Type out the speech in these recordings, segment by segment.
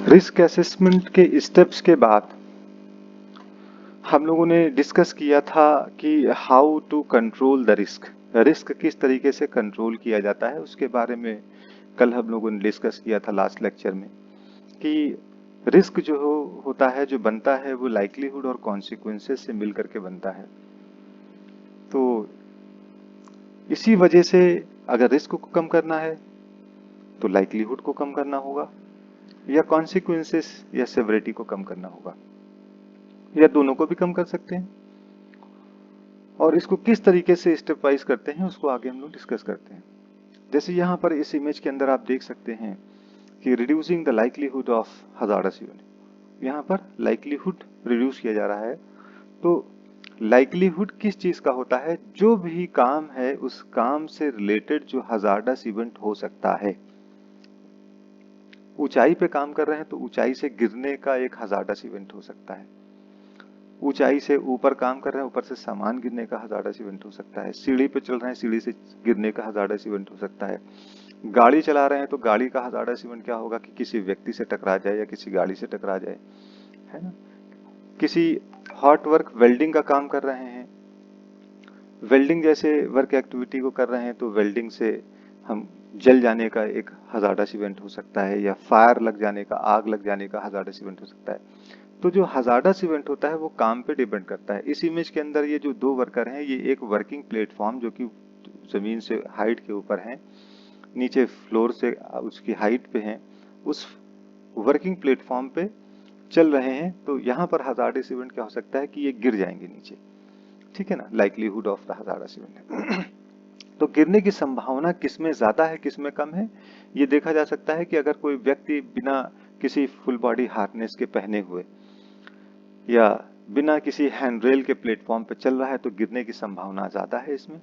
Risk assessment के steps के बाद हम लोगों ने डिस्कस किया था कि how to control the risk. Risk किस तरीके से कंट्रोल किया जाता है उसके बारे में कल हम लोगों ने डिस्कस किया था लास्ट लेक्चर में कि रिस्क जो होता है, जो बनता है, वो लाइक्लीहुड और कॉन्सिक्वेंसेस से मिल करके बनता है। तो इसी वजह से अगर रिस्क को कम करना है तो लाइक्लीहुड को कम करना होगा, या कॉन्सिक्वेंसेस या सेवरिटी को कम करना होगा, या दोनों को भी कम कर सकते हैं। और इसको किस तरीके से स्टेप वाइज करते हैं उसको आगे हम लोग डिस्कस करते हैं। जैसे यहाँ पर इस इमेज के अंदर आप देख सकते हैं कि reducing the likelihood of hazardous event, यहाँ पर लाइक्लीहुड रिड्यूस किया जा रहा है। तो लाइक्लीहुड किस चीज का होता है? जो भी काम है उस काम से रिलेटेड जो हजार्डस इवेंट हो सकता है। ऊंचाई पे काम कर रहे हैं तो ऊंचाई से गिरने का एक हजार्डस इवेंट हो सकता है। ऊंचाई से ऊपर काम कर रहे हैं, ऊपर से सामान गिरने का हजार्डस इवेंट हो सकता है। सीढ़ी पे चल रहे हैं, सीढ़ी से गिरने का हजार्डस इवेंट हो सकता है। गाड़ी चला रहे हैं तो गाड़ी का हजार्डस इवेंट क्या होगा कि किसी व्यक्ति से टकरा जाए या किसी गाड़ी से टकरा जाए, है ना। किसी हॉट वर्क वेल्डिंग का काम कर रहे हैं, वेल्डिंग जैसे वर्क एक्टिविटी को कर रहे हैं तो वेल्डिंग से हम जल जाने का एक हजार्डस इवेंट हो सकता है, या फायर लग जाने का, आग लग जाने का हजार्डस इवेंट हो सकता है। तो जो हजार्डस इवेंट होता है वो काम पे डिपेंड करता है। इस इमेज के अंदर ये जो दो वर्कर हैं, ये एक वर्किंग प्लेटफॉर्म जो कि जमीन से हाइट के ऊपर है, नीचे फ्लोर से उसकी हाइट पे हैं, उस वर्किंग प्लेटफॉर्म पे चल रहे हैं। तो यहाँ पर हजार्डस इवेंट क्या हो सकता है कि ये गिर जाएंगे नीचे, ठीक है ना। Likelihood of the hazardous event तो गिरने की संभावना किसमें ज्यादा है, किसमें कम है, ये देखा जा सकता है कि अगर कोई व्यक्ति बिना किसी फुल बॉडी हार्नेस के पहने हुए या बिना किसी हैंडरेल के प्लेटफॉर्म पे चल रहा है तो गिरने की संभावना ज्यादा है इसमें।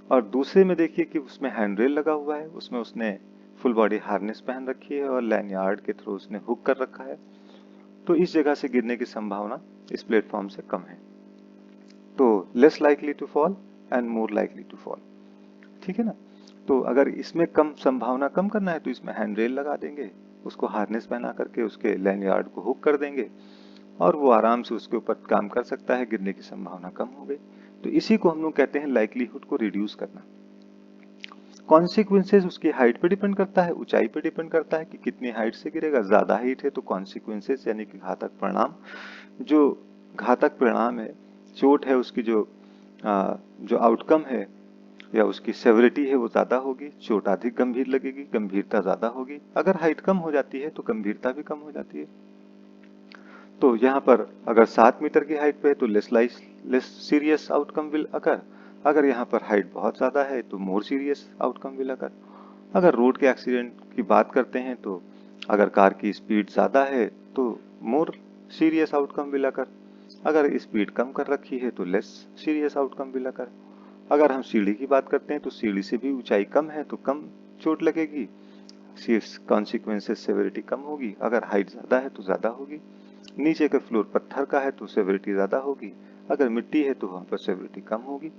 और दूसरे में देखिए कि उसमें हैंडरेल लगा हुआ है, उसमें उसने फुल बॉडी हार्नेस पहन रखी है और लैनियार्ड के थ्रू उसने हुक कर रखा है, तो इस जगह से गिरने की संभावना इस प्लेटफॉर्म से कम है। तो less likely to fall and more likely to fall, ठीक है ना। तो अगर इसमें कम संभावना कम करना है तो इसमें हैंडरेल लगा देंगे, उसको हार्नेस पहना करके उसके लैनियार्ड को हुक कर देंगे और वो आराम से उसके ऊपर काम कर सकता है, गिरने की संभावना कम हो गई। तो इसी को हम लोग कहते हैं लाइक्लीहुड को रिड्यूस करना। कॉन्सिक्वेंसेस उसकी हाइट पे डिपेंड करता है, ऊंचाई पे डिपेंड करता है कि कितनी हाइट से गिरेगा। ज्यादा हाइट है तो कॉन्सिक्वेंसेस यानी कि घातक परिणाम, जो घातक परिणाम है, चोट है, उसकी जो आउटकम है या उसकी सेवरिटी है वो ज्यादा होगी। चोट अधिक गंभीर लगेगी, गंभीरता ज्यादा होगी। अगर हाइट कम हो जाती है तो गंभीरता भी कम हो जाती है। तो यहाँ पर अगर 7 मीटर की हाइट पे है तो less serious outcome will occur. अगर यहाँ पर हाइट बहुत ज्यादा है तो more serious outcome will occur. अगर रोड के एक्सीडेंट की बात करते हैं तो अगर कार की स्पीड ज्यादा है तो more serious outcome will occur. अगर स्पीड कम कर रखी है तो less serious outcome will occur. अगर हम सीढ़ी की बात करते हैं तो सीढ़ी से भी ऊंचाई कम है तो कम चोट लगेगी, कॉन्सिक्वेंसेस सेवेरिटी कम होगी। अगर हाइट ज्यादा है तो ज्यादा होगी। नीचे का फ्लोर पत्थर का है तो सेवेरिटी ज्यादा होगी, अगर मिट्टी है तो वहां पर सेवेरिटी कम होगी।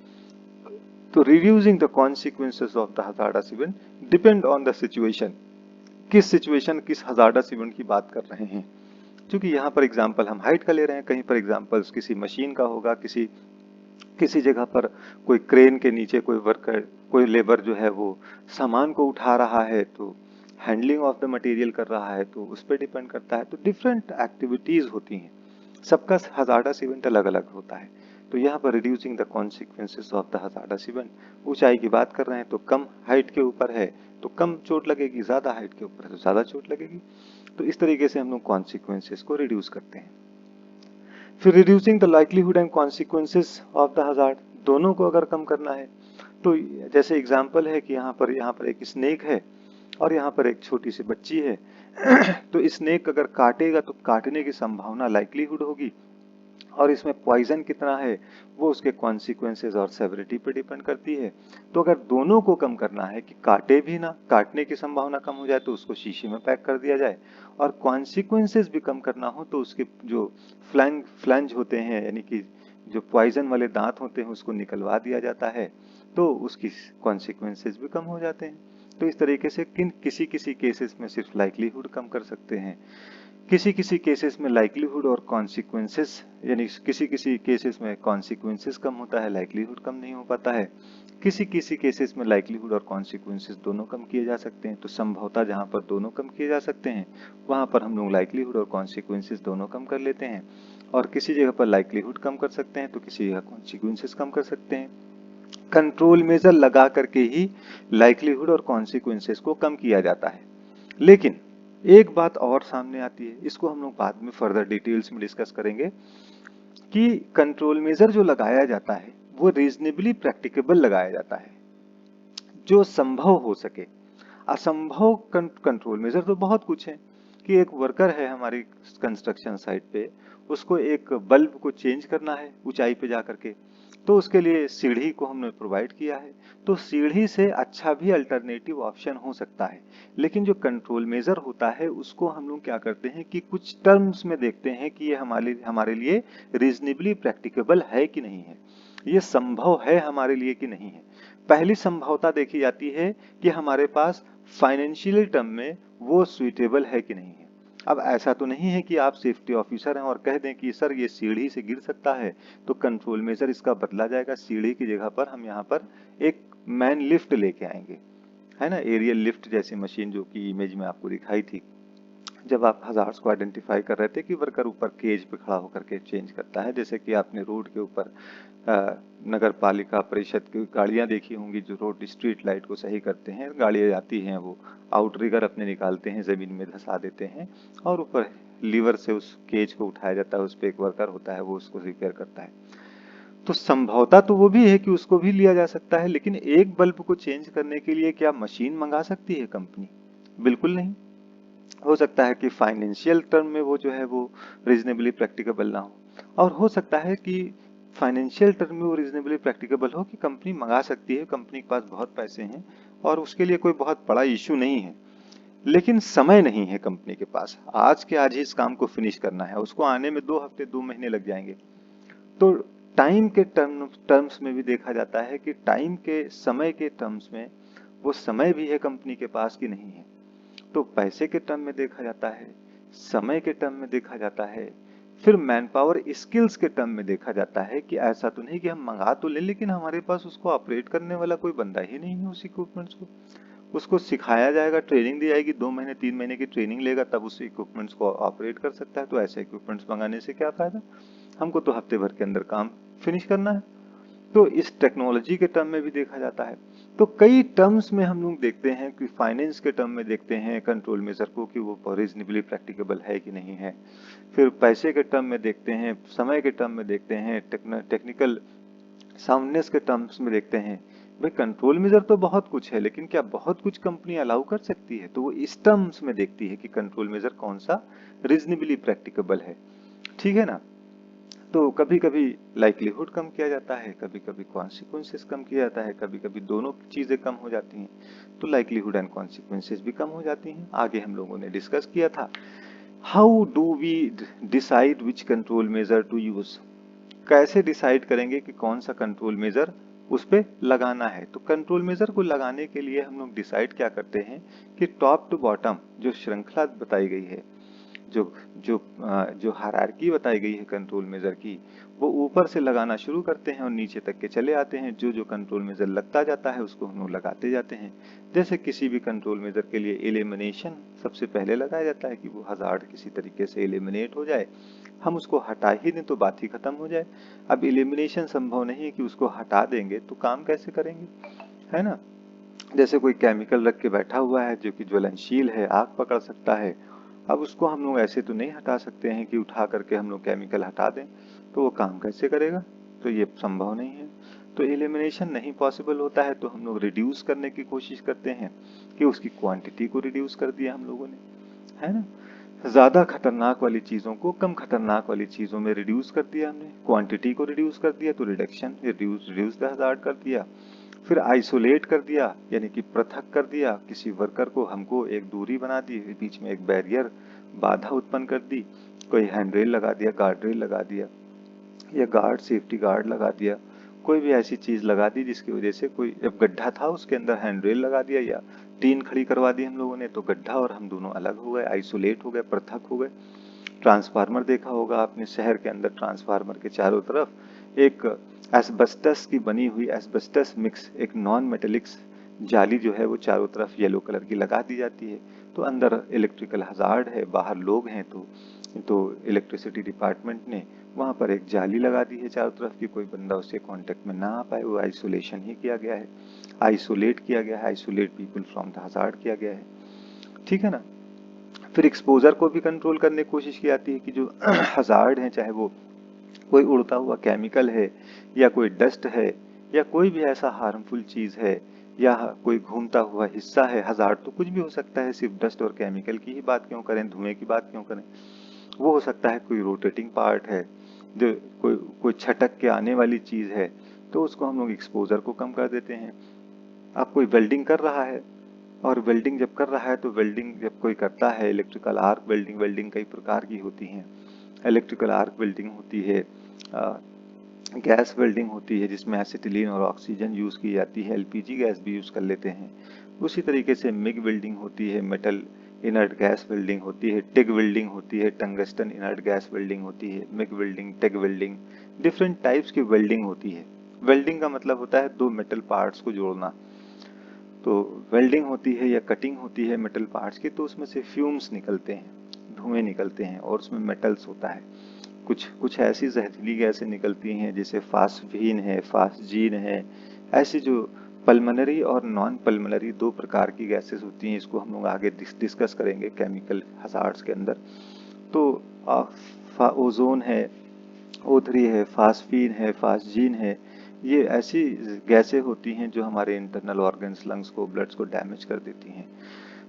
तो reducing the consequences of the hazardous event depend on the situation. किस सिचुएशन, किस हजार्डस इवेंट की बात कर रहे हैं। क्योंकि यहाँ पर एग्जाम्पल हम हाइट का ले रहे हैं, कहीं पर एग्जाम्पल्स किसी मशीन का होगा, किसी किसी जगह पर कोई क्रेन के नीचे कोई वर्कर, कोई लेबर जो है वो सामान को उठा रहा है तो हैंडलिंग ऑफ द मटेरियल कर रहा है, तो उस पर डिपेंड करता है। तो डिफरेंट एक्टिविटीज होती हैं, सबका हजार्डस इवेंट अलग अलग होता है। तो यहाँ पर reducing the consequences of the hazardous event, ऊंचाई की बात कर रहे हैं तो कम हाइट के ऊपर है तो कम चोट लगेगी, ज्यादा हाइट के ऊपर है तो ज्यादा चोट लगेगी। तो इस तरीके से हम लोग कॉन्सिक्वेंसेस को रिड्यूस करते हैं। फिर reducing the likelihood and consequences of the hazard, दोनों को अगर कम करना है तो जैसे एग्जाम्पल है कि यहाँ पर एक स्नेक है और यहाँ पर एक छोटी सी बच्ची है तो स्नेक अगर काटेगा तो काटने की संभावना लाइक्लीहुड होगी, और इसमें पॉइजन कितना है वो उसके कॉन्सिक्वेंसेस और सेवरिटी पे डिपेंड करती है। तो अगर दोनों को कम करना है कि काटे भी ना, काटने की संभावना कम हो जाए तो उसको शीशी में पैक कर दिया जाए, और कॉन्सिक्वेंसेस भी कम करना हो तो उसके जो फ्लैंज होते हैं यानी कि जो पॉइजन वाले दांत होते हैं उसको निकलवा दिया जाता है, तो उसकी कॉन्सिक्वेंसेस भी कम हो जाते हैं। तो इस तरीके से किसी किसी केसेस में सिर्फ लाइक्लीहुड कम कर सकते हैं, किसी किसी केसेस में लाइक्लीहुड और कॉन्सिक्वेंसेस, यानी किसी किसी केसेस में कॉन्सिक्वेंसेस कम होता है, लाइक्लीहुड कम नहीं हो पाता है। किसी किसी केसेस में लाइक्लीहुड और कॉन्सिक्वेंसेस दोनों कम किए जा सकते हैं। तो संभवतः जहां पर दोनों कम किए जा सकते हैं वहां पर हम लोग लाइक्लीहुड और कॉन्सिक्वेंसेस दोनों कम कर लेते हैं, और किसी जगह पर लाइक्लीहुड कम कर सकते हैं तो किसी जगह कॉन्सिक्वेंसेस कम कर सकते हैं। कंट्रोल मेजर लगा करके ही लाइक्लीहुड और कॉन्सिक्वेंसेस को कम किया जाता है। लेकिन एक बात और सामने आती है, इसको हम लोग बाद में फर्दर डिटेल्स में डिस्कस करेंगे, कि कंट्रोल मेजर जो लगाया जाता है वो रीजनेबली प्रैक्टिकेबल लगाया जाता है, जो संभव हो सके। असंभव कंट्रोल मेजर तो बहुत कुछ है, कि एक वर्कर है हमारी कंस्ट्रक्शन साइट पे, उसको एक बल्ब को चेंज करना है ऊंचाई पे जा करके, तो उसके लिए सीढ़ी को हमने प्रोवाइड किया है। तो सीढ़ी से अच्छा भी अल्टरनेटिव ऑप्शन हो सकता है, लेकिन जो कंट्रोल मेजर होता है उसको हम लोग क्या करते हैं कि कुछ टर्म्स में देखते हैं कि ये हमारे लिए रीजनेबली प्रैक्टिकेबल है कि नहीं है, ये संभव है हमारे लिए कि नहीं है। पहली संभवता देखी जाती है कि हमारे पास फाइनेंशियल टर्म में वो सुइटेबल है कि नहीं है। अब ऐसा तो नहीं है कि आप सेफ्टी ऑफिसर हैं और कह दें कि सर ये सीढ़ी से गिर सकता है, तो कंट्रोल मेजर इसका बदला जाएगा, सीढ़ी की जगह पर हम यहाँ पर एक मैन लिफ्ट लेके आएंगे, है ना, एरियल लिफ्ट जैसी मशीन जो कि इमेज में आपको दिखाई थी जब आप हजार्ड्स को आइडेंटिफाई कर रहे थे कि वर्कर ऊपर केज पे खड़ा होकर के चेंज करता है। जैसे कि आपने रोड के ऊपर नगर पालिका परिषद की गाड़ियां देखी होंगी जो रोड स्ट्रीट लाइट को सही करते हैं, गाड़ियां जाती हैं वो आउटरिगर अपने निकालते हैं, जमीन में धंसा देते हैं और ऊपर लीवर से उस केज को उठाया जाता है, उस पर एक वर्कर होता है वो उसको रिपेयर करता है। तो संभवता तो वो भी है कि उसको भी लिया जा सकता है, लेकिन एक बल्ब को चेंज करने के लिए क्या मशीन मंगा सकती है कंपनी? बिल्कुल नहीं। हो सकता है कि फाइनेंशियल टर्म में वो जो है वो रीजनेबली प्रैक्टिकेबल ना हो, और हो सकता है कि फाइनेंशियल टर्म में वो रीजनेबली प्रैक्टिकेबल हो कि कंपनी मंगा सकती है, कंपनी के पास बहुत पैसे हैं और उसके लिए कोई बहुत बड़ा इश्यू नहीं है, लेकिन समय नहीं है कंपनी के पास, आज के आज ही इस काम को फिनिश करना है, उसको आने में 2 हफ्ते 2 महीने लग जाएंगे। तो टाइम के टर्म्स में भी देखा जाता है कि टाइम के समय के टर्म्स में वो समय भी है कंपनी के पास कि नहीं है। तो पैसे के टर्म में देखा जाता है, समय के टर्म में देखा जाता है, फिर मैन पावर स्किल्स के टर्म में देखा जाता है कि ऐसा तो नहीं कि हम मंगा तो लें लेकिन हमारे पास उसको ऑपरेट करने वाला कोई बंदा ही नहीं है उस इक्विपमेंट्स को। उसको सिखाया जाएगा, ट्रेनिंग दी जाएगी, 2 महीने 3 महीने की ट्रेनिंग लेगा तब उस इक्विपमेंट्स को ऑपरेट कर सकता है। तो ऐसे इक्विपमेंट्स मंगाने से क्या फायदा, हमको तो हफ्ते भर के अंदर काम फिनिश करना है। तो इस टेक्नोलॉजी के टर्म में भी देखा जाता है। तो कई टर्म्स में हम लोग देखते हैं कि फाइनेंस के टर्म में देखते हैं कंट्रोल मेजर को कि वो रीजनेबली प्रैक्टिकेबल है कि नहीं है, फिर पैसे के टर्म में देखते हैं, समय के टर्म में देखते हैं, टेक्निकल साउंडनेस के टर्म्स में देखते हैं। भाई कंट्रोल मेजर तो बहुत कुछ है, लेकिन क्या बहुत कुछ कंपनी अलाउ कर सकती है? तो वो इस टर्म्स में देखती है कि कंट्रोल मेजर कौन सा रीजनेबली प्रैक्टिकेबल है, ठीक है ना। तो कभी कभी लाइक्लीहुड कम किया जाता है, कभी कभी कॉन्सिक्वेंसेस कम किया जाता है, कभी कभी दोनों चीजें कम हो जाती हैं, तो लाइक्लीहुड एंड कॉन्सिक्वेंसेस भी कम हो जाती हैं। आगे हम लोगों ने डिस्कस किया था how do we decide which control measure to use, कैसे डिसाइड करेंगे कि कौन सा कंट्रोल मेजर उस पे लगाना है। तो कंट्रोल मेजर को लगाने के लिए हम लोग डिसाइड क्या करते हैं कि टॉप टू बॉटम जो श्रृंखला बताई गई है, जो जो हायरार्की बताई गई है कंट्रोल मेजर की, वो ऊपर से लगाना शुरू करते हैं और नीचे तक के चले आते हैं। जो जो कंट्रोल मेजर लगता जाता है उसको हम लोग लगाते जाते हैं। जैसे किसी भी कंट्रोल मेजर के लिए एलिमिनेशन सबसे पहले लगाया जाता है कि वो हजार्ड किसी तरीके से एलिमिनेट हो जाए, हम उसको हटा ही दें तो बात ही खत्म हो जाए। अब एलिमिनेशन संभव नहीं है कि उसको हटा देंगे तो काम कैसे करेंगे, है ना। जैसे कोई केमिकल रख के बैठा हुआ है जो कि ज्वलनशील है, आग पकड़ सकता है, अब उसको हम लोग ऐसे तो नहीं हटा सकते हैं कि उठा करके हम लोग केमिकल हटा दें, तो वो काम कैसे करेगा, तो ये संभव नहीं है। तो एलिमिनेशन नहीं पॉसिबल होता है, तो हम लोग रिड्यूस करने की कोशिश करते हैं कि उसकी क्वांटिटी को रिड्यूस कर दिया हम लोगों ने, है ना। ज्यादा खतरनाक वाली चीजों को कम खतरनाक वाली चीजों में रिड्यूस कर दिया हमने, क्वांटिटी को रिड्यूस कर दिया, तो रिडक्शन रिड्यूस द हजार्ड कर दिया। फिर आइसोलेट कर दिया, यानी कि पृथक कर दिया किसी वर्कर को, हमको एक दूरी बना दी, बीच में एक बैरियर बाधा उत्पन्न कर दी, कोई हैंड रेल लगा दिया, गार्ड रेल लगा दिया या गार्ड सेफ्टी गार्ड लगा दिया, कोई भी ऐसी चीज लगा दी जिसकी वजह से कोई, जब गड्ढा था उसके अंदर हैंड रेल लगा दिया या टीन खड़ी करवा दी हम लोगों ने, तो गड्ढा और हम दोनों अलग हो गए, आइसोलेट हो गए, पृथक हो गए। ट्रांसफार्मर देखा होगा आपने, शहर के अंदर ट्रांसफार्मर के चारों तरफ एक एस्बेस्टस की बनी हुई, एस्बेस्टस मिक्स एक नॉन मेटेलिक जाली जो है वो चारों तरफ येलो कलर की लगा दी जाती है। तो अंदर इलेक्ट्रिकल हजार्ड है, बाहर लोग हैं, तो इलेक्ट्रिसिटी डिपार्टमेंट ने वहां पर एक जाली लगा दी है चारों तरफ कि कोई बंदा उससे कांटेक्ट में ना आ पाए। वो आइसोलेशन ही किया गया है, आइसोलेट किया गया है, isolate people from the hazard किया गया है। ठीक है ना। फिर एक्सपोजर को भी कंट्रोल करने की कोशिश की जाती है कि जो हजार्ड है, चाहे वो कोई उड़ता हुआ केमिकल है या कोई डस्ट है या कोई भी ऐसा हार्मफुल चीज है या कोई घूमता हुआ हिस्सा है, हजार्ड तो कुछ भी हो सकता है, सिर्फ डस्ट और केमिकल की ही बात क्यों करें, धुएं की बात क्यों करें। वो हो सकता है कोई रोटेटिंग पार्ट है, जो कोई कोई छटक के आने वाली चीज है, तो उसको हम लोग एक्सपोजर को कम कर देते हैं। आप कोई वेल्डिंग कर रहा है, और वेल्डिंग जब कर रहा है तो वेल्डिंग जब कोई करता है, इलेक्ट्रिकल आर्क वेल्डिंग, वेल्डिंग कई प्रकार की होती हैं। इलेक्ट्रिकल आर्क वेल्डिंग होती है, गैस वेल्डिंग होती है जिसमें एसिटिलीन और ऑक्सीजन यूज की जाती है, एलपीजी गैस भी यूज कर लेते हैं। उसी तरीके से मिग वेल्डिंग होती है, मेटल इनर्ट गैस वेल्डिंग होती है, टिग वेल्डिंग होती है, टंगस्टन इनर्ट गैस वेल्डिंग होती है, MiG welding, TIG welding, different types की वेल्डिंग होती है। वेल्डिंग का मतलब होता है दो मेटल पार्ट्स को जोड़ना। तो वेल्डिंग होती है या कटिंग होती है मेटल पार्ट्स की, तो उसमें से फ्यूम्स निकलते हैं, धुएं निकलते हैं, और उसमें मेटल्स होता है। कुछ कुछ ऐसी जहरीली गैसें निकलती हैं जैसे फास्फीन है, फास्जीन है। ऐसी जो पल्मनरी और नॉन पल्मनरी दो प्रकार की गैसेस होती हैं, इसको हम लोग आगे डिस्कस करेंगे केमिकल हजार्ड्स के अंदर। तो ओजोन है, O3 है, फास्फीन है, फास्जीन है। ये ऐसी गैसें होती हैं जो हमारे इंटरनल ऑर्गन्स, लंग्स को, ब्लड्स को डैमेज कर देती हैं।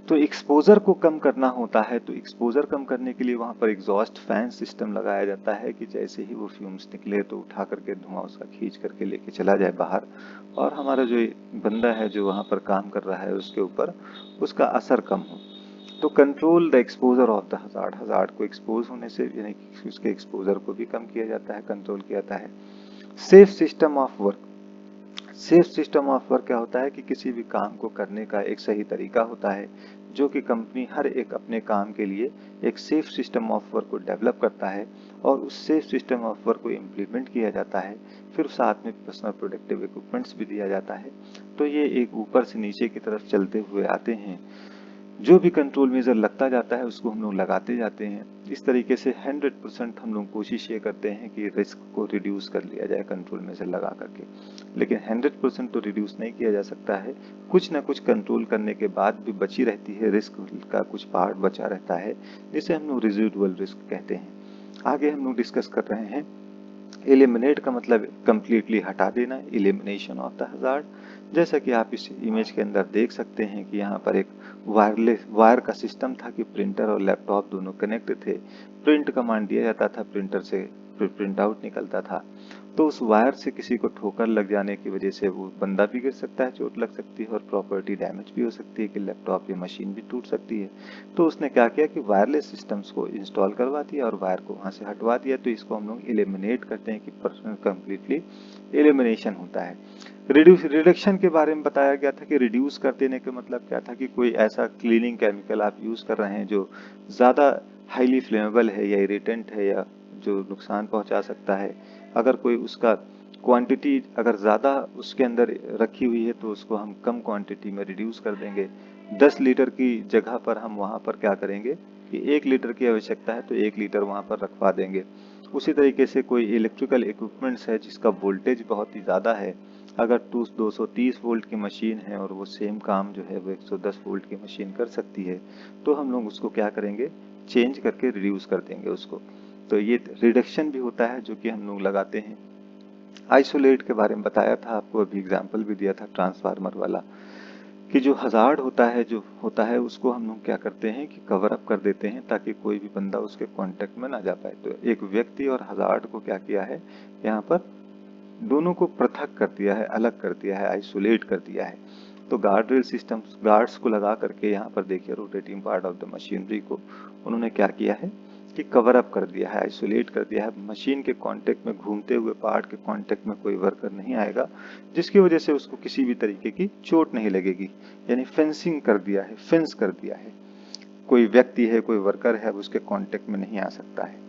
तो एक्सपोजर को कम करना होता है, तो एक्सपोजर कम करने के लिए वहां पर एग्जॉस्ट फैन सिस्टम लगाया जाता है कि जैसे ही वो फ्यूम्स निकले तो उठा करके धुआं उसका खींच करके लेके चला जाए बाहर, और हमारा जो बंदा है जो वहां पर काम कर रहा है उसके ऊपर उसका असर कम हो। तो control the exposure of the hazard, hazard को एक्सपोज होने से, यानी कि उसके एक्सपोजर को भी कम किया जाता है, कंट्रोल किया जाता है। Safe system of work, safe system of work क्या होता है कि किसी भी काम को करने का एक सही तरीका होता है, जो कि कंपनी हर एक अपने काम के लिए एक सेफ सिस्टम ऑफ वर्क को डेवलप करता है, और उस सेफ सिस्टम ऑफ वर्क को इम्प्लीमेंट किया जाता है। फिर साथ में पर्सनल प्रोटेक्टिव इक्विपमेंट्स भी दिया जाता है। तो ये एक ऊपर से नीचे की तरफ चलते हुए आते हैं, जो भी कंट्रोल मेजर लगता जाता है उसको हम लोग लगाते जाते हैं। इस तरीके से 100% हम लोग कोशिश ये करते हैं कि रिस्क को रिड्यूस कर लिया जाए कंट्रोल मेजर लगा करके। लेकिन 100% तो रिड्यूस नहीं किया जा सकता है, कुछ ना कुछ कंट्रोल करने के बाद भी बची रहती है, रिस्क का कुछ पार्ट बचा रहता है, जिसे हम लोग रेजिडुअल रिस्क कहते हैं। आगे हम लोग डिस्कस कर रहे हैं, एलिमिनेट का मतलब कंप्लीटली हटा देना, एलिमिनेशन ऑफ द हजार्ड। जैसा कि आप इस इमेज के अंदर देख सकते हैं कि यहाँ पर एक वायर का सिस्टम था कि प्रिंटर और लैपटॉप दोनों कनेक्ट थे। प्रिंट कमांड दिया जाता था, प्रिंटर से प्रिंट आउट निकलता था। तो उस वायर से किसी को ठोकर लग जाने की वजह से वो बंदा भी गिर सकता है, चोट लग सकती है, और प्रॉपर्टी डैमेज भी हो सकती है कि लैपटॉप या मशीन भी टूट सकती है। तो उसने क्या किया कि वायरलेस सिस्टम्स को इंस्टॉल करवा दिया और वायर को वहां से हटवा दिया। तो इसको हम लोग एलिमिनेट करते हैं कि कंप्लीटली एलिमिनेशन होता है। रिडक्शन के बारे में बताया गया था कि रिड्यूस कर देने का मतलब क्या था कि कोई ऐसा क्लीनिंग केमिकल आप यूज कर रहे हैं जो ज्यादा हाईली फ्लेमेबल है या इरिटेंट है या जो नुकसान पहुंचा सकता है। अगर कोई उसका क्वांटिटी अगर ज़्यादा उसके अंदर रखी हुई है तो उसको हम कम क्वांटिटी में रिड्यूस कर देंगे। 10 लीटर की जगह पर हम वहाँ पर क्या करेंगे कि 1 लीटर की आवश्यकता है तो 1 लीटर वहाँ पर रखवा देंगे। उसी तरीके से कोई इलेक्ट्रिकल इक्विपमेंट्स है जिसका वोल्टेज बहुत ही ज़्यादा है, अगर 230 वोल्ट की मशीन है और वो सेम काम जो है वो 110 वोल्ट की मशीन कर सकती है, तो हम लोग उसको क्या करेंगे, चेंज करके रिड्यूस कर देंगे उसको। तो ये रिडक्शन भी होता है जो कि हम लोग लगाते हैं। आइसोलेट के बारे में बताया था आपको, अभी एग्जाम्पल भी दिया था ट्रांसफार्मर वाला, कि जो हजार्ड होता है उसको हम लोग क्या करते हैं कि कवर अप कर देते हैं ताकि कोई भी बंदा उसके कांटेक्ट में ना जा पाए। तो एक व्यक्ति और हजार्ड को क्या किया है, यहाँ पर दोनों को पृथक कर दिया है, अलग कर दिया है, आइसोलेट कर दिया है। तो गार्ड रेल सिस्टम, गार्ड्स को लगा करके यहाँ पर देखिए rotating part of the machinery को उन्होंने क्या किया है कि कवर अप कर दिया है, आइसोलेट कर दिया है, मशीन के कांटेक्ट में, घूमते हुए पार्ट के कांटेक्ट में कोई वर्कर नहीं आएगा, जिसकी वजह से उसको किसी भी तरीके की चोट नहीं लगेगी। यानी फेंसिंग कर दिया है, फेंस कर दिया है, कोई व्यक्ति है, कोई वर्कर है, उसके कांटेक्ट में नहीं आ सकता है।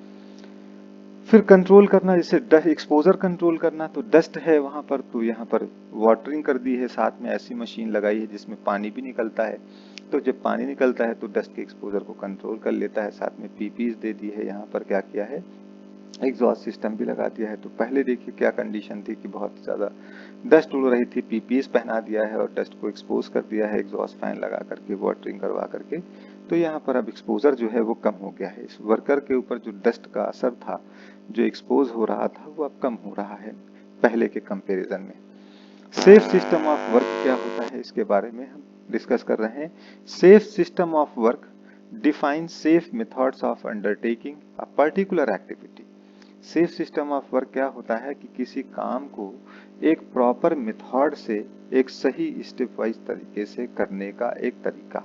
फिर कंट्रोल करना, जैसे डस्ट एक्सपोजर कंट्रोल करना, तो डस्ट है वहां पर, तो यहाँ पर वाटरिंग कर दी है, साथ में ऐसी मशीन लगाई है जिसमें पानी भी निकलता है। तो जब पानी निकलता है तो डस्ट के एक्सपोजर को कंट्रोल कर लेता है। साथ में पीपीज दे दी है, यहाँ पर क्या किया है, एग्जॉस्ट सिस्टम भी लगा दिया है। तो पहले देखिए क्या कंडीशन थी कि बहुत ज्यादा डस्ट उड़ रही थी, पीपीज पहना दिया है और डस्ट को एक्सपोज कर दिया है एग्जॉस्ट फैन लगा करके, वाटरिंग करवा करके। तो यहाँ पर अब एक्सपोजर जो है वो कम हो गया है। इस वर्कर के ऊपर जो डस्ट का असर था, जो एक्सपोज हो रहा था, वो अब कम हो रहा है पहले के कंपैरिजन में। सेफ सिस्टम ऑफ वर्क क्या होता है, इसके बारे में हम डिस्कस कर रहे हैं। Safe system of work defines safe methods of undertaking a particular activity. Safe system of work क्या होता है कि किसी काम को एक प्रॉपर मेथड से, एक सही स्टेप वाइज तरीके से करने का एक तरीका।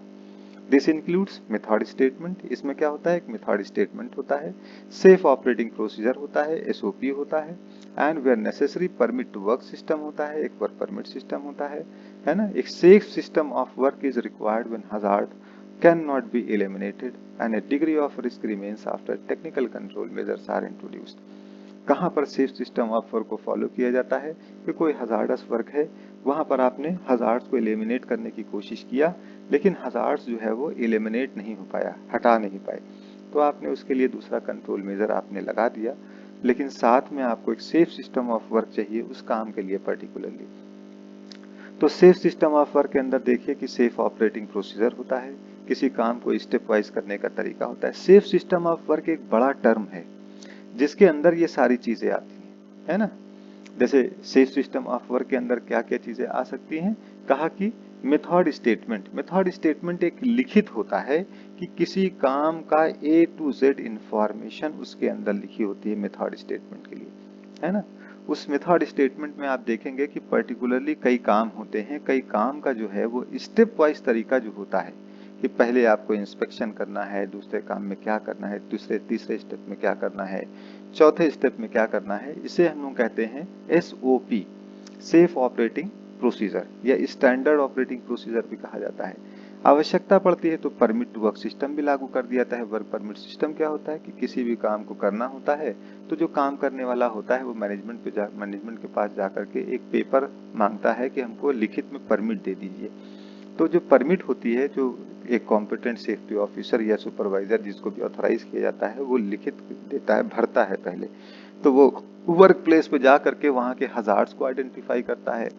दिस इंक्लूड्स मेथड स्टेटमेंट, इसमें क्या होता है, एक मेथड स्टेटमेंट होता है, सेफ ऑपरेटिंग प्रोसीजर होता है, एसओपी होता है, and where necessary permit to work system होता है, एक वर्क परमिट सिस्टम होता है ना। एक safe system of work is required when hazard can not be eliminated and a degree of risk remains after technical control measures are introduced. कहाँ पर safe system of work को follow किया जाता है कि कोई हजार्डस वर्क है, वहां पर आपने हजार्ड्स को एलिमिनेट करने की कोशिश किया, लेकिन हजार्ड्स जो है वो एलिमिनेट नहीं हो पाया, हटा नहीं पाए, तो आपने उसके लिए दूसरा कंट्रोल मेजर आपने लगा दिया, लेकिन साथ में आपको एक सेफ सिस्टम ऑफ वर्क चाहिए उस काम के लिए पर्टिकुलरली। तो सेफ सिस्टम ऑफ वर्क के अंदर देखिए कि सेफ ऑपरेटिंग प्रोसीजर होता है, किसी काम को स्टेप वाइज करने का तरीका होता है। सेफ सिस्टम ऑफ वर्क एक बड़ा टर्म है जिसके अंदर ये सारी चीजें आती हैं, है ना। जैसे सेफ सिस्टम ऑफ वर्क के अंदर क्या क्या चीजें आ सकती हैं, कहा कि मेथड स्टेटमेंट। मेथड स्टेटमेंट एक लिखित होता है कि किसी काम का ए टू जेड इंफॉर्मेशन उसके अंदर लिखी होती है मेथड स्टेटमेंट के लिए, है ना। उस मेथड स्टेटमेंट में आप देखेंगे कि पर्टिकुलरली कई काम होते हैं, कई काम का जो है वो स्टेप वाइज तरीका जो होता है कि पहले आपको इंस्पेक्शन करना है, दूसरे काम में क्या करना है, दूसरे तीसरे स्टेप में क्या करना है, चौथे स्टेप में क्या करना है, इसे हम लोग कहते हैं एसओपी, सेफ ऑपरेटिंग प्रोसीजर, या स्टैंडर्ड ऑपरेटिंग प्रोसीजर भी कहा जाता है। आवश्यकता पड़ती है तो परमिट टू वर्क सिस्टम भी लागू कर दिया जाता है। वर्क परमिट सिस्टम क्या होता है कि किसी भी काम को करना होता है तो जो काम करने वाला होता है वो मैनेजमेंट के पास जाकर के एक पेपर मांगता है कि हमको लिखित में परमिट दे दीजिए। तो जो परमिट होती है, जो एक कॉम्पिटेंट सेफ्टी ऑफिसर या सुपरवाइजर जिसको भी ऑथराइज किया जाता है, वो लिखित देता है, भरता है पहले। तो वो वर्क प्लेस पे जा करके वहाँ के हजार्ड्स को आइडेंटिफाई करता है,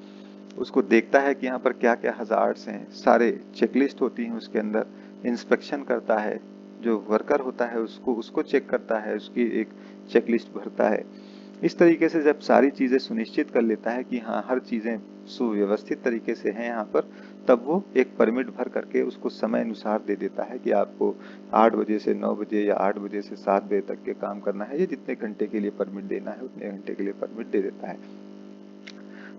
उसको देखता है कि यहाँ पर क्या क्या हजार्ड्स हैं, सारे चेकलिस्ट होती हैं उसके अंदर, इंस्पेक्शन करता है, जो वर्कर होता है उसको चेक करता है, उसकी एक चेकलिस्ट भरता है। इस तरीके से जब सारी चीजें सुनिश्चित कर लेता है कि हाँ हर चीजें सुव्यवस्थित तरीके से हैं यहाँ पर, तब वो एक परमिट भर करके उसको समय अनुसार दे देता है कि आपको 8 बजे से 9 बजे या 8 बजे से 7 बजे तक के काम करना है, ये जितने घंटे के लिए परमिट देना है उतने घंटे के लिए परमिट दे देता है।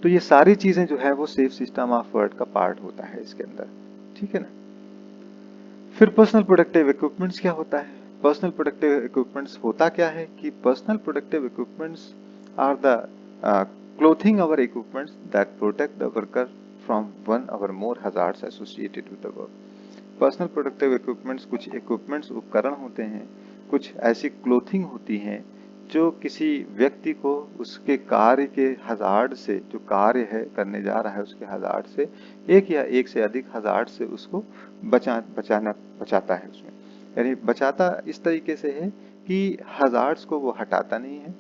तो ये सारी चीजें जो है वो सेफ सिस्टम ऑफ वर्क का पार्ट होता है इसके अंदर, ठीक है ना। फिर पर्सनल प्रोडक्टिव इक्विपमेंट्स क्या होता है। पर्सनल प्रोडक्टिव इक्विपमेंट्स होता क्या है कि personal productive equipments are the clothing our equipments that protect the worker from one or more hazards associated with the work. Personal productive equipments कुछ इक्विपमेंट्स उपकरण होते हैं, कुछ ऐसी क्लोथिंग होती हैं जो किसी व्यक्ति को उसके कार्य के हजार्ड से, जो कार्य है करने जा रहा है उसके हजार्ड से, एक या एक से अधिक हजार्ड से उसको बचाता है उसमें। यानी बचाता इस तरीके से है कि हजार्ड्स को वो हटाता नहीं है,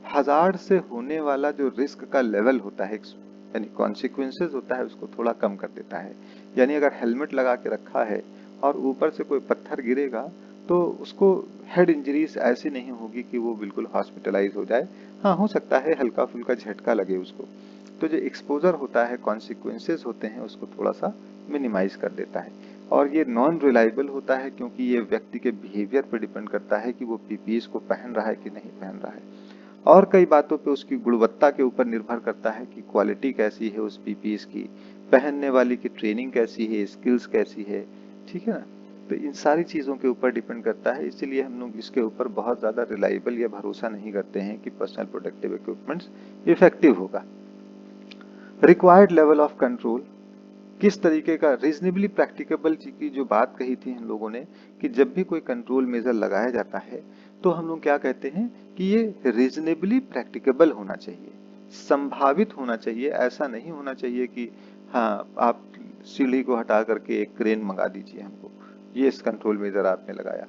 हजार्ड से होने वाला जो रिस्क का लेवल होता है यानी कॉन्सिक्वेंसेस होता है उसको थोड़ा कम कर देता है। यानी अगर हेलमेट लगा के रखा है और ऊपर से कोई पत्थर गिरेगा तो उसको हेड इंजरीज ऐसी नहीं होगी कि वो बिल्कुल हॉस्पिटलाइज हो जाए। हाँ, हो सकता है हल्का फुल्का झटका लगे उसको, तो जो एक्सपोजर होता है, कॉन्सिक्वेंसेस होते हैं, उसको थोड़ा सा मिनिमाइज कर देता है। और ये नॉन रिलायबल होता है क्योंकि ये व्यक्ति के बिहेवियर पर डिपेंड करता है कि वो पीपीईज को पहन रहा है कि नहीं पहन रहा है, और कई बातों पे उसकी गुणवत्ता के ऊपर निर्भर करता है कि क्वालिटी कैसी है उस पीपीईज की, पहनने वाले की ट्रेनिंग कैसी है, स्किल्स कैसी है, ठीक है ना। तो इन सारी चीज़ों के ऊपर डिपेंड करता है, इसीलिए हम लोग इसके ऊपर बहुत ज़्यादा रिलायबल या भरोसा नहीं करते हैं कि पर्सनल प्रोटेक्टिव इक्विपमेंट्स इफेक्टिव होगा। रिक्वायर्ड लेवल ऑफ कंट्रोल, किस तरीके का रीजनेबली प्रैक्टिकेबल की जो बात कही थी हम लोगों ने कि जब भी कोई कंट्रोल मेजर लगाया जाता है तो हम लोग क्या कहते हैं कि ये रीजनेबली प्रैक्टिकेबल होना चाहिए, संभावित होना चाहिए। ऐसा नहीं होना चाहिए कि हाँ आप सीढ़ी को हटा करके एक क्रेन मंगा दीजिए हमको, ये इस कंट्रोल मेजर आपने लगाया।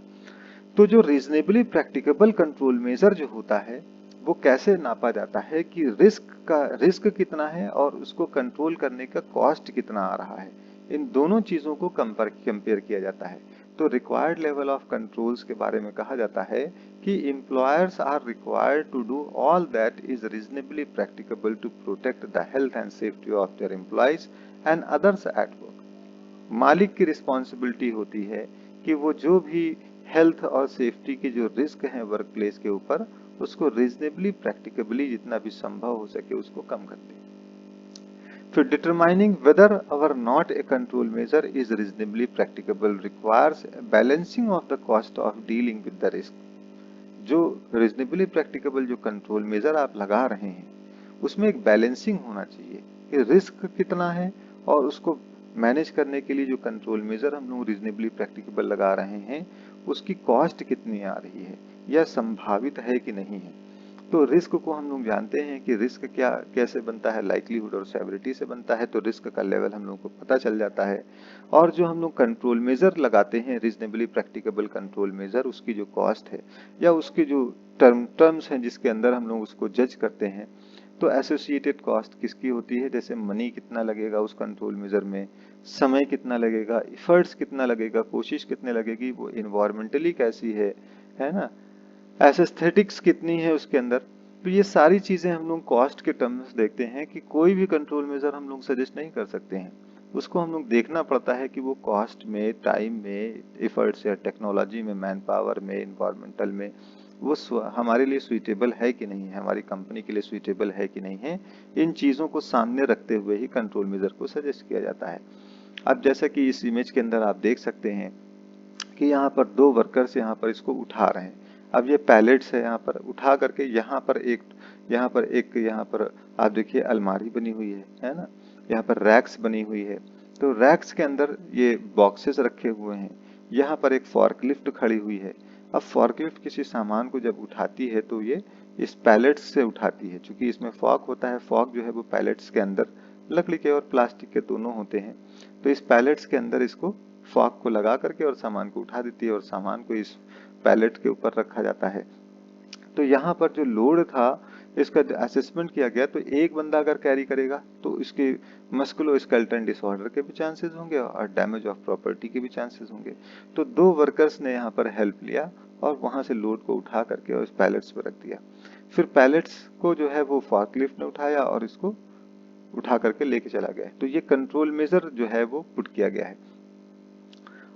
तो जो रीजनेबली प्रैक्टिकेबल कंट्रोल मेजर जो होता है वो कैसे नापा जाता है कि रिस्क कितना है और उसको कंट्रोल करने का कॉस्ट कितना आ रहा है, इन दोनों चीजों को कंपेयर किया जाता है। तो रिक्वायर्ड लेवल ऑफ कंट्रोल्स के बारे में कहा जाता है कि employers are required to do all that is reasonably practicable to protect the health and safety of their employees and others at work. मालिक की रिस्पॉन्सिबिलिटी होती है कि वो जो भी हेल्थ और सेफ्टी के जो रिस्क हैं वर्क प्लेस के ऊपर उसको रीजनेबली प्रैक्टिकेबली जितना भी संभव हो सके उसको कम कर दे। फिर डिटरमाइनिंग वेदर और not a control measure is reasonably practicable requires balancing of the cost of dealing with the risk. जो रीजनेबली प्रैक्टिकेबल जो कंट्रोल मेजर आप लगा रहे हैं उसमें एक बैलेंसिंग होना चाहिए कि रिस्क कितना है और उसको मैनेज करने के लिए जो कंट्रोल मेजर हम लोग रीजनेबली प्रैक्टिकेबल लगा रहे हैं उसकी कॉस्ट कितनी आ रही है या संभावित है कि नहीं है। तो रिस्क को हम लोग जानते हैं कि रिस्क क्या कैसे बनता है, लाइक्लीहुड और सेवरिटी से बनता है, तो रिस्क का लेवल हम लोग को पता चल जाता है। और जो हम लोग कंट्रोल मेजर लगाते हैं रीजनेबली प्रैक्टिकेबल कंट्रोल मेजर, उसकी जो कॉस्ट है या उसकी जो टर्म्स हैं जिसके अंदर हम लोग उसको जज करते हैं, तो एसोसिएटेड कॉस्ट किसकी होती है, जैसे मनी कितना लगेगा उस कंट्रोल मेजर में, समय कितना लगेगा, इफर्ट्स कितना लगेगा, कोशिश कितने लगेगी, वो इन्वायरमेंटली कैसी है ना, एस्थेटिक्स कितनी है उसके अंदर। तो ये सारी चीजें हम लोग कॉस्ट के टर्म्स देखते हैं कि कोई भी कंट्रोल मेजर हम लोग सजेस्ट नहीं कर सकते हैं, उसको हम लोग देखना पड़ता है कि वो कॉस्ट में, टाइम में, एफर्ट्स या टेक्नोलॉजी में, मैन पावर में, इन्वायरमेंटल में वो हमारे लिए सुइटेबल है कि नहीं है, हमारी कंपनी के लिए सुइटेबल है कि नहीं है, इन चीजों को सामने रखते हुए ही कंट्रोल मेजर को सजेस्ट किया जाता है। अब जैसा कि इस इमेज के अंदर आप देख सकते हैं कि यहाँ पर दो वर्कर्स यहाँ पर इसको उठा रहे हैं। अब ये पैलेट्स है, यहाँ पर उठा करके यहाँ पर आप देखिए अलमारी बनी हुई है ना, यहाँ पर रैक्स बनी हुई है, तो रैक्स के अंदर ये बॉक्सेस रखे हुए हैं। यहाँ पर एक फॉर्कलिफ्ट खड़ी हुई है। अब फॉर्कलिफ्ट किसी सामान को जब उठाती है तो ये इस पैलेट्स से उठाती है, क्योंकि इसमें फॉक होता है। फॉक जो है वो पैलेट्स के अंदर लकड़ी के और प्लास्टिक के दोनों होते हैं, तो इस पैलेट्स के अंदर इसको फॉक को लगा करके और सामान को उठा देती है और सामान को इस पैलेट के ऊपर रखा जाता है। तो यहाँ पर जो लोड था इसका असेसमेंट किया गया, तो एक बंदा अगर कैरी करेगा तो इसके मस्कुलोस्केलेटल डिसऑर्डर के भी चांसेस होंगे और डैमेज ऑफ प्रॉपर्टी के भी चांसेस होंगे। तो दो वर्कर्स ने यहाँ पर हेल्प लिया और वहां से लोड को उठा करके और इस पैलेट्स पर रख दिया। फिर पैलेट्स को जो है वो फॉर्कलिफ्ट ने उठाया और इसको उठा करके लेके चला गया। तो ये कंट्रोल मेजर जो है वो पुट किया गया है।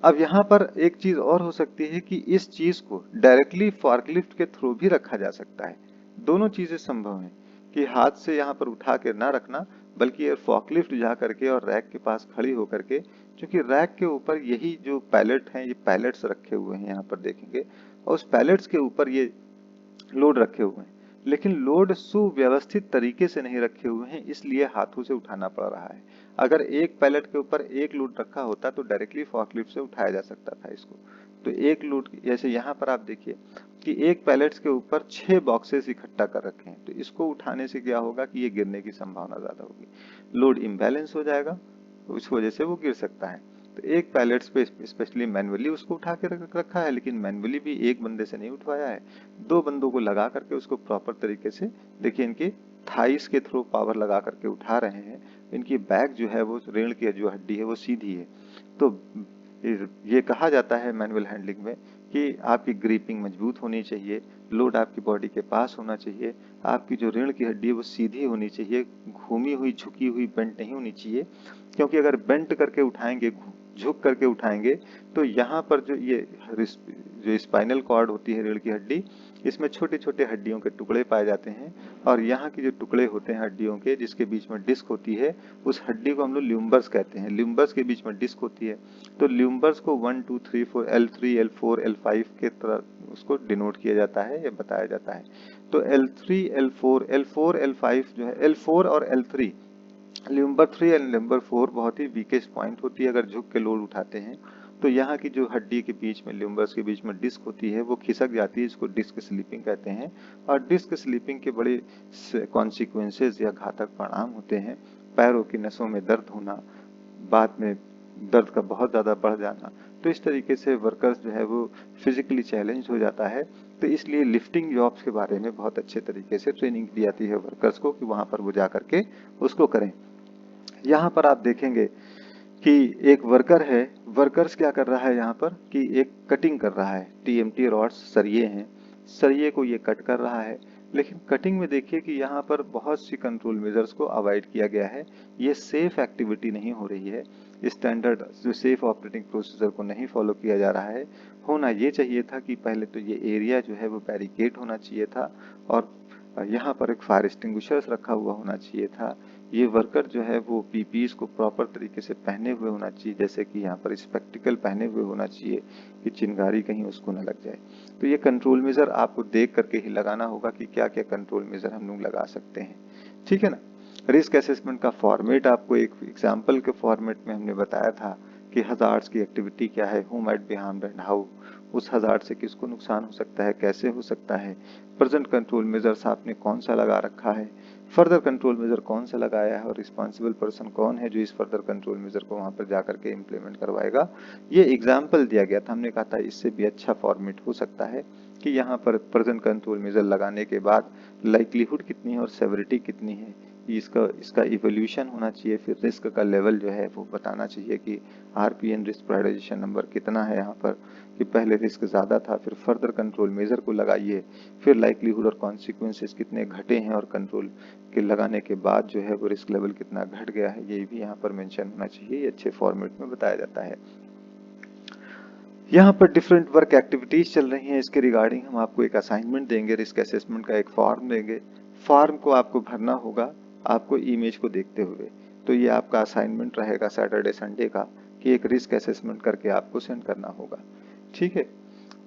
अब यहाँ पर एक चीज और हो सकती है कि इस चीज को डायरेक्टली फॉर्कलिफ्ट के थ्रू भी रखा जा सकता है। दोनों चीजें संभव हैं कि हाथ से यहाँ पर उठा के ना रखना, बल्कि फॉर्कलिफ्ट जा करके और रैक के पास खड़ी होकर के, क्योंकि रैक के ऊपर यही जो पैलेट हैं, ये पैलेट्स रखे हुए हैं यहाँ पर देखेंगे, और उस पैलेट्स के ऊपर ये लोड रखे हुए हैं, लेकिन लोड सुव्यवस्थित तरीके से नहीं रखे हुए हैं, इसलिए हाथों से उठाना पड़ रहा है। अगर एक पैलेट के ऊपर एक लोड रखा होता तो डायरेक्टली फॉर्कलिफ्ट से उठाया जा सकता था इसको। तो एक लोड, जैसे यहाँ पर आप देखिए कि एक पैलेट्स के ऊपर 6 बॉक्सेस इकट्ठा कर रखे हैं, तो इसको उठाने से क्या होगा कि ये गिरने की संभावना ज्यादा होगी, लोड इम्बैलेंस हो जाएगा, तो इस वजह से वो गिर सकता है। तो एक पैलेट्स पे स्पेशली मैनुअली उसको उठा के रखा है, लेकिन मैनुअली भी एक बंदे से नहीं उठवाया है, 2 बंदों को लगा करके उसको प्रॉपर तरीके से, देखिए इनके थाइस के थ्रू पावर लगा करके उठा रहे हैं। इनकी बैक जो है वो रीढ़ की जो हड्डी है वो सीधी है। तो ये कहा जाता है मैनुअल हैंडलिंग में कि आपकी ग्रिपिंग मजबूत होनी चाहिए, लोड आपकी बॉडी के पास होना चाहिए, आपकी जो रीढ़ की हड्डी है वो सीधी होनी चाहिए, घूमी हुई, झुकी हुई, बेंट नहीं होनी चाहिए, क्योंकि अगर बेंट करके उठाएंगे, झुक करके उठाएंगे तो यहाँ पर जो स्पाइनल कॉर्ड होती है, रीढ़ की हड्डी, इसमें छोटे छोटे हड्डियों के टुकड़े पाए जाते हैं और यहाँ के जो टुकड़े होते हैं हड्डियों के, जिसके बीच में डिस्क होती है, उस हड्डी को हम लोग ल्यूम्बर्स कहते हैं। ल्यूम्बर्स के बीच में डिस्क होती है, तो ल्यूम्बर्स को 1 2 3 4 L3 L4 L5 के तरह उसको डिनोट किया जाता है या बताया जाता है। तो L3 L4 L5 जो है, L4 और L3, ल्यूम्बर 3 एंड ल्यूम्बर 4 बहुत ही वीकेस्ट पॉइंट होती है अगर झुक के लोड उठाते हैं। तो यहाँ की जो हड्डी के बीच में, ल्यूम्बर्स के बीच में डिस्क होती है, वो खिसक जाती है, इसको डिस्क स्लीपिंग कहते हैं। और डिस्क स्लीपिंग के बड़े कॉन्सिक्वेंसेस या घातक परिणाम होते हैं। पैरों की नसों में दर्द होना, बाद में दर्द का बहुत ज़्यादा बढ़ जाना। तो इस तरीके से वर्कर्स जो है वो फिजिकली चैलेंज हो जाता है। तो इसलिए लिफ्टिंग जॉब्स के बारे में बहुत अच्छे तरीके से ट्रेनिंग दी जाती है वर्कर्स को कि वहाँ पर वो जा करके उसको करें। यहाँ पर आप देखेंगे कि एक वर्कर है, वर्कर्स क्या कर रहा है यहाँ पर कि एक कटिंग कर रहा है। टीएमटी रॉड्स सरिये हैं, सरिये को ये कट कर रहा है। लेकिन कटिंग में देखिए कि यहाँ पर बहुत सी कंट्रोल मेजर्स को अवॉइड किया गया है। ये सेफ एक्टिविटी नहीं हो रही है, स्टैंडर्ड जो सेफ ऑपरेटिंग प्रोसीजर को नहीं फॉलो किया जा रहा है। होना ये चाहिए था कि पहले तो ये एरिया जो है वो बैरिकेड होना चाहिए था और यहाँ पर एक फायर एक्सटिंग्विशर्स रखा हुआ होना चाहिए था। ये वर्कर जो है वो पीपीईज को प्रॉपर तरीके से पहने हुए होना चाहिए, जैसे कि यहाँ पर स्पेक्टिकल पहने हुए होना चाहिए कि चिंगारी कहीं उसको न लग जाए। तो ये कंट्रोल मेजर आपको देख करके ही लगाना होगा कि क्या क्या कंट्रोल मेजर हम लोग लगा सकते हैं, ठीक है ना। रिस्क असेसमेंट का फॉर्मेट आपको एक एग्जाम्पल के फॉर्मेट में हमने बताया था कि हजार्ड्स की एक्टिविटी क्या है, who might be harmed and how, उस हजार्ड से किसको नुकसान हो सकता है, कैसे हो सकता है, प्रेजेंट कंट्रोल मेजर्स आपने कौन सा लगा रखा है, फर्दर कंट्रोल मेजर कौन सा लगाया है और रिस्पॉन्सिबल पर्सन कौन है जो इस फर्दर कंट्रोल मेजर को वहां पर जाकर के इम्प्लीमेंट करवाएगा। ये एग्जाम्पल दिया गया था, हमने कहा था इससे भी अच्छा फॉर्मेट हो सकता है कि यहाँ पर प्रेजेंट कंट्रोल मेजर लगाने के बाद लाइक्लीहुड कितनी है और सेवरिटी कितनी है, इसका इवोल्यूशन होना चाहिए। फिर रिस्क का लेवल जो है वो बताना चाहिए कि आरपीएन रिस्क प्रायोरिटाइजेशन नंबर कितना है यहाँ पर, कि पहले रिस्क ज़्यादा था, फिर फर्दर कंट्रोल मेजर को लगाइए, फिर लाइक्लीहुड और कॉन्सिक्वेंसेस कितने घटे हैं और कंट्रोल के लगाने के बाद जो है वो रिस्क लेवल कितना घट गया है, ये भी यहाँ पर मेंशन होना चाहिए। ये अच्छे फॉर्मेट में बताया जाता है। यहाँ पर डिफरेंट वर्क एक्टिविटीज चल रही हैं, इसके रिगार्डिंग हम आपको एक असाइनमेंट देंगे, रिस्क असेसमेंट का एक फॉर्म देंगे। फॉर्म को आपको भरना होगा आपको इमेज को देखते हुए। तो ये आपका असाइनमेंट रहेगा सैटरडे संडे का कि एक रिस्क असेसमेंट करके आपको सेंड करना होगा, ठीक है।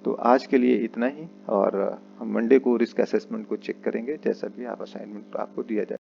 तो आज के लिए इतना ही और हम मंडे को रिस्क असेसमेंट को चेक करेंगे, जैसा भी आप असाइनमेंट आपको दिया जाए।